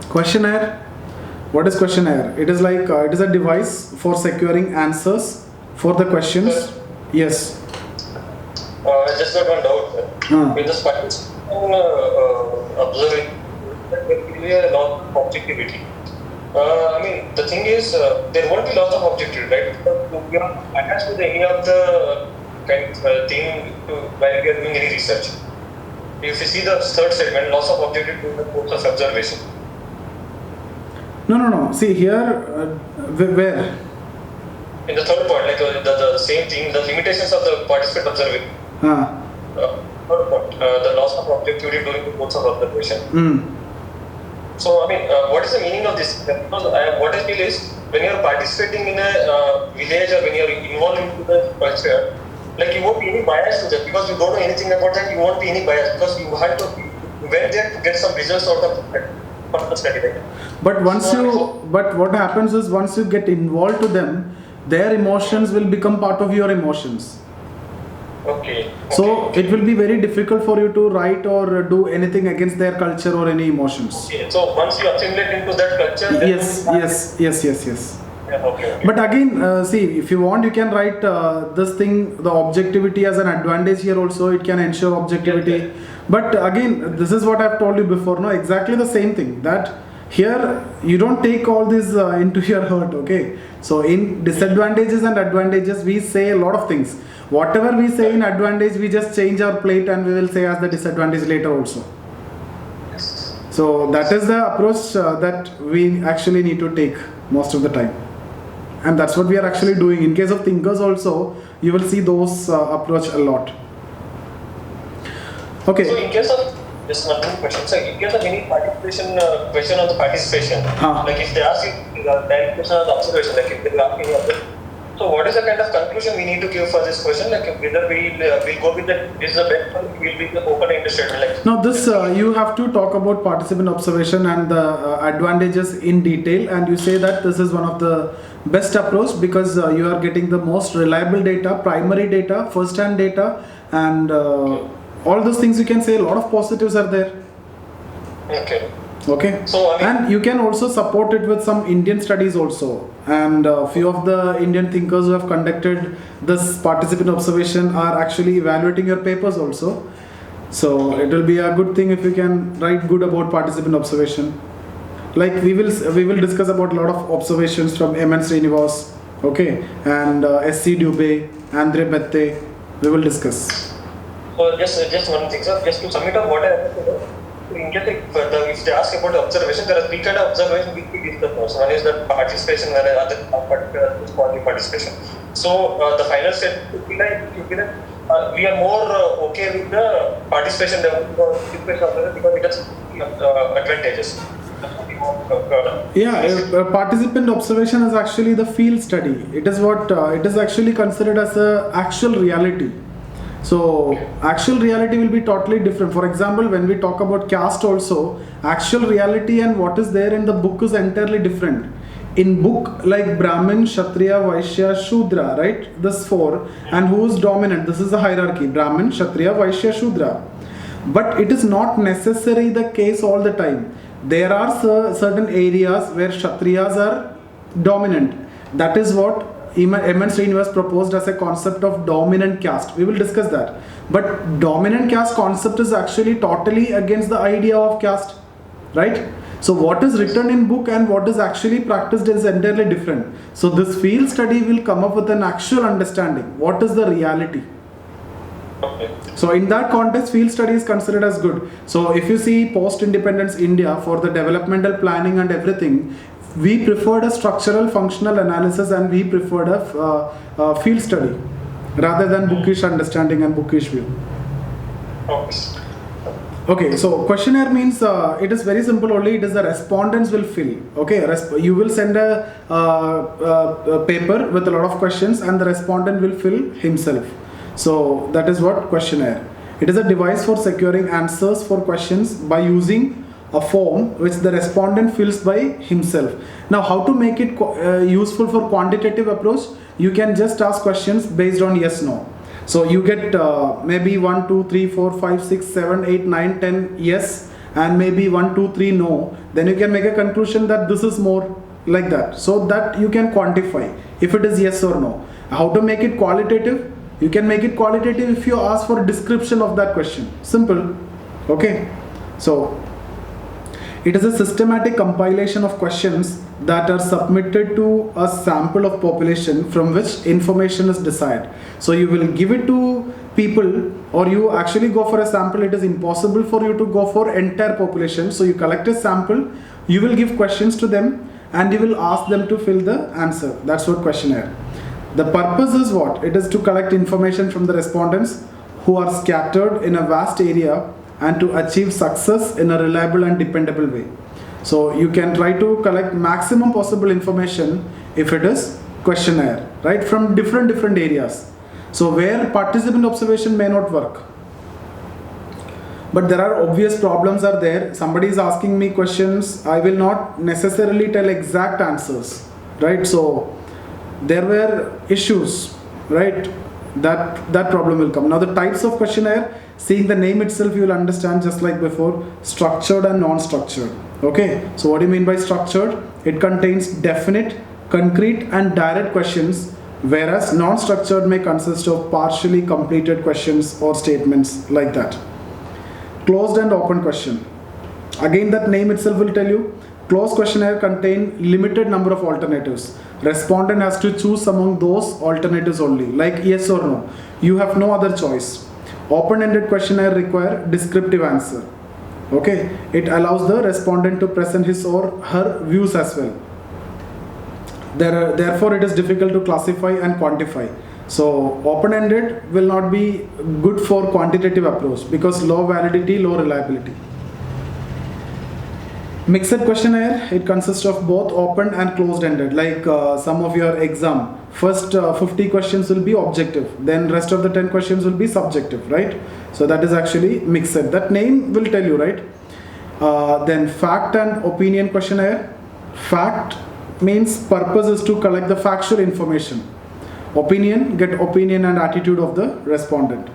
Questionnaire. What is questionnaire? It is like it is a device for securing answers for the questions. Yes. I just got one doubt. With the participant observing, there will be a lot of objectivity. I mean, the thing is, there won't be lots of objectivity, right? Because we are attached to any of the kind of thing while we are doing any research. If you see the third segment, loss of objectivity in the course of observation. No. See here, where? In the third point, like the same thing, the limitations of the participant observing. Third point, the loss of objectivity during the course of observation. So, I mean, what is the meaning of this? Because what I feel is, when you are participating in a village or when you are involved into the culture, like you won't be any bias to that because you don't know anything about that. You won't be any bias because you had to went there to get some results out of the study. Right? But what happens is once you get involved to them, their emotions will become part of your emotions. Okay. So it will be very difficult for you to write or do anything against their culture or any emotions. Okay. So once you assimilate into that culture, yes. Yeah, okay. But again, see, if you want, you can write this thing, the objectivity as an advantage here also. It can ensure objectivity. Yeah. But again, this is what I've told you before. No, exactly the same thing. That here you don't take all this into your heart. Okay. So in disadvantages and advantages, we say a lot of things. Whatever we say in advantage, we just change our plate and we will say as the disadvantage later also. So that is the approach that we actually need to take most of the time. And that's what we are actually doing. In case of thinkers also, you will see those approach a lot. Okay. So in case of, just one more question. So in case of any participation, question on the participation, like if they ask you direct question on the observation, like if they ask any other, so what is the kind of conclusion we need to give for this question? Like whether we'll go with the this is the best one, we'll be the open-ended statement. Like now this you have to talk about participant observation and the advantages in detail, and you say that this is one of the best approach because you are getting the most reliable data, primary data, first-hand data, and all those things. You can say a lot of positives are there. Okay. So and you can also support it with some Indian studies also, and few of the Indian thinkers who have conducted this participant observation are actually evaluating your papers also. So it will be a good thing if you can write good about participant observation. Like we will discuss about a lot of observations from M. N. Srinivas, okay, and S.C. Dubey, Andre Bette. We will discuss. So just one thing, sir. Just to sum it up, what I understood. In case if they ask about the observation, there are three kind of observation which we discuss. One is the participation, and the other is participation. So the final step would be like we are more okay with the participation because it has advantages. Yeah, participant observation is actually the field study. It is what it is actually considered as a actual reality. So actual reality will be totally different. For example, when we talk about caste also, actual reality and what is there in the book is entirely different. In book like Brahmin, Kshatriya, Vaishya, Shudra, right? This four, and who is dominant? This is a hierarchy: Brahmin, Kshatriya, Vaishya, Shudra. But it is not necessarily the case all the time. There are certain areas where Kshatriyas are dominant. That is what M. N. Srinivas proposed as a concept of dominant caste. We will discuss that. But dominant caste concept is actually totally against the idea of caste, right? So what is written in book and what is actually practiced is entirely different. So this field study will come up with an actual understanding. What is the reality? Okay. So in that context, field study is considered as good. So if you see post-independence India for the developmental planning and everything, we preferred a structural functional analysis and we preferred a field study rather than bookish understanding and bookish view. Okay, so questionnaire means it is very simple only. It is the respondents will fill. Okay, you will send a paper with a lot of questions and the respondent will fill himself. So that is what questionnaire. It is a device for securing answers for questions by using a form which the respondent fills by himself. Now, how to make it useful for quantitative approach? You can just ask questions based on yes, no. So you get maybe 1, 2, 3, 4, 5, 6, 7, 8, 9, 10 yes, and maybe 1, 2, 3 no, then you can make a conclusion that this is more like that, so that you can quantify if it is yes or no. How to make it qualitative? You can make it qualitative if you ask for a description of that question. Simple. Okay. So it is a systematic compilation of questions that are submitted to a sample of population from which information is desired. So you will give it to people, or you actually go for a sample. It is impossible for you to go for entire population. So you collect a sample, you will give questions to them, and you will ask them to fill the answer. That's what questionnaire. The purpose is what? It is to collect information from the respondents who are scattered in a vast area and to achieve success in a reliable and dependable way. So you can try to collect maximum possible information if it is questionnaire, right, from different areas. So where participant observation may not work. But there are obvious problems are there. Somebody is asking me questions, I will not necessarily tell exact answers, right? So there were issues, right? That problem will come. Now the types of questionnaire, seeing the name itself, you will understand just like before, structured and non-structured. Okay, so what do you mean by structured? It contains definite, concrete and direct questions, whereas non-structured may consist of partially completed questions or statements like that. Closed and open question. Again, that name itself will tell you, closed questionnaire contain limited number of alternatives. Respondent has to choose among those alternatives only, like yes or no. You have no other choice. Open-ended questionnaire require descriptive answer. Okay, it allows the respondent to present his or her views as well. Therefore, it is difficult to classify and quantify. So, open-ended will not be good for quantitative approach because low validity, low reliability. Mixed questionnaire, it consists of both open and closed-ended, like some of your exam. First 50 questions will be objective, then rest of the 10 questions will be subjective, right? So that is actually mixed. That name will tell you, right? Then fact and opinion questionnaire. Fact means purpose is to collect the factual information. Opinion, get opinion and attitude of the respondent.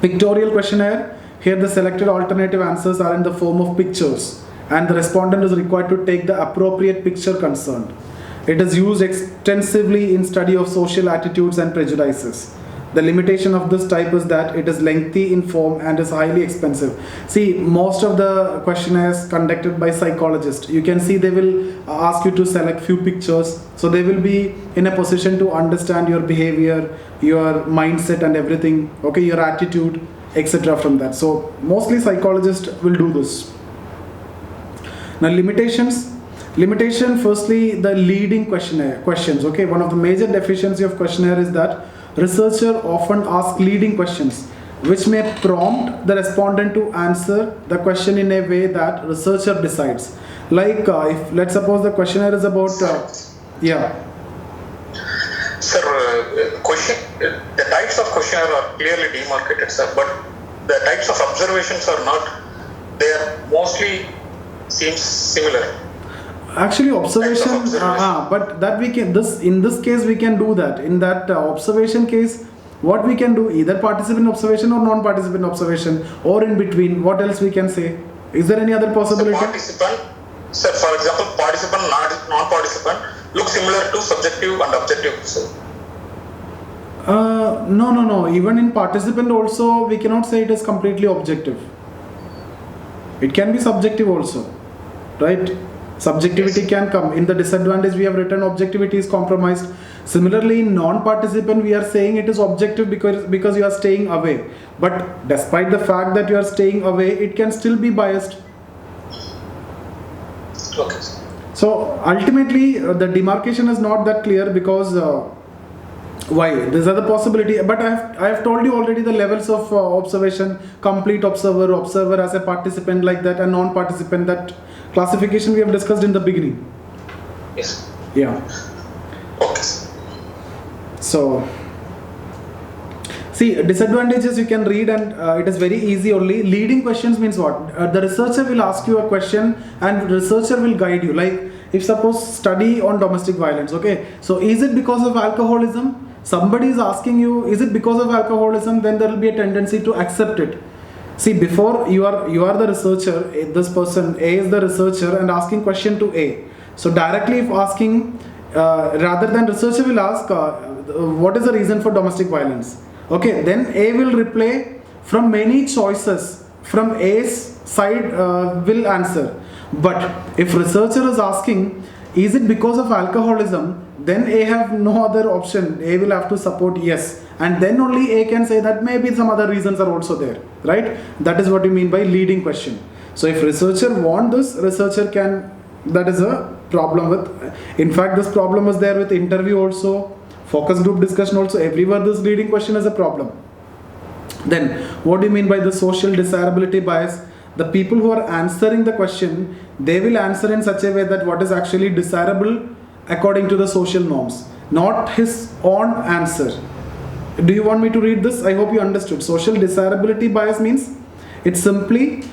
Pictorial questionnaire. Here the selected alternative answers are in the form of pictures and the respondent is required to take the appropriate picture concerned. It is used extensively in study of social attitudes and prejudices. The limitation of this type is that it is lengthy in form and is highly expensive. See, most of the questionnaires conducted by psychologists, you can see they will ask you to select few pictures. So they will be in a position to understand your behavior, your mindset and everything, okay, your attitude, etc. from that. So mostly psychologists will do this. Now limitations. Limitation, firstly, the leading questions. Okay, one of the major deficiency of questionnaire is that researcher often ask leading questions which may prompt the respondent to answer the question in a way that researcher decides. Like if let's suppose the questionnaire is about yeah. Sir, the types of questionnaire are clearly demarcated, sir, but the types of observations are not. They are mostly seems similar. Actually, observation, but that we can, in this case we can do that. In that observation case, what we can do, either participant observation or non-participant observation, or in between, what else we can say? Is there any other possibility? The participant, sir, for example, participant, non-participant, look similar to subjective and objective, sir. No. Even in participant also, we cannot say it is completely objective. It can be subjective also, right? Subjectivity can come. In the disadvantage we have written objectivity is compromised. Similarly, in non-participant we are saying it is objective because you are staying away. But despite the fact that you are staying away, it can still be biased. Okay. So ultimately the demarcation is not that clear because why? These are the possibility. But I have told you already the levels of observation: complete observer, observer as a participant like that, and non-participant. That classification we have discussed in the beginning. Yes. Yeah. Okay. So, see, disadvantages you can read, and it is very easy only. Leading questions means what? The researcher will ask you a question and researcher will guide you. Like, if suppose study on domestic violence, okay, so is it because of alcoholism? Somebody is asking you, is it because of alcoholism? Then there will be a tendency to accept it. See, before you are the researcher, this person A is the researcher and asking question to A. So directly if asking, rather than researcher will ask, what is the reason for domestic violence? Okay, then A will reply from many choices. From A's side will answer. But if researcher is asking, is it because of alcoholism? Then A have no other option. A will have to support yes. And then only A can say that maybe some other reasons are also there. Right? That is what you mean by leading question. So if researcher want this, researcher can, that is a problem with, in fact this problem was there with interview also, focus group discussion also, everywhere this leading question is a problem. Then what do you mean by the social desirability bias? The people who are answering the question, they will answer in such a way that what is actually desirable according to the social norms, not his own answer. Do you want me to read this? I hope you understood. Social desirability bias means it's simply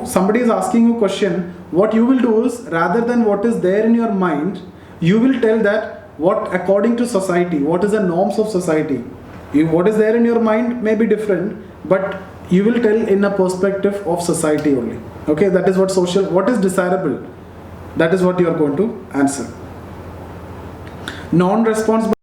somebody is asking you a question. What you will do is, rather than what is there in your mind, you will tell that what according to society, what is the norms of society. What is there in your mind may be different, but you will tell in a perspective of society only. Okay, that is what is desirable. That is what you are going to answer. Non-response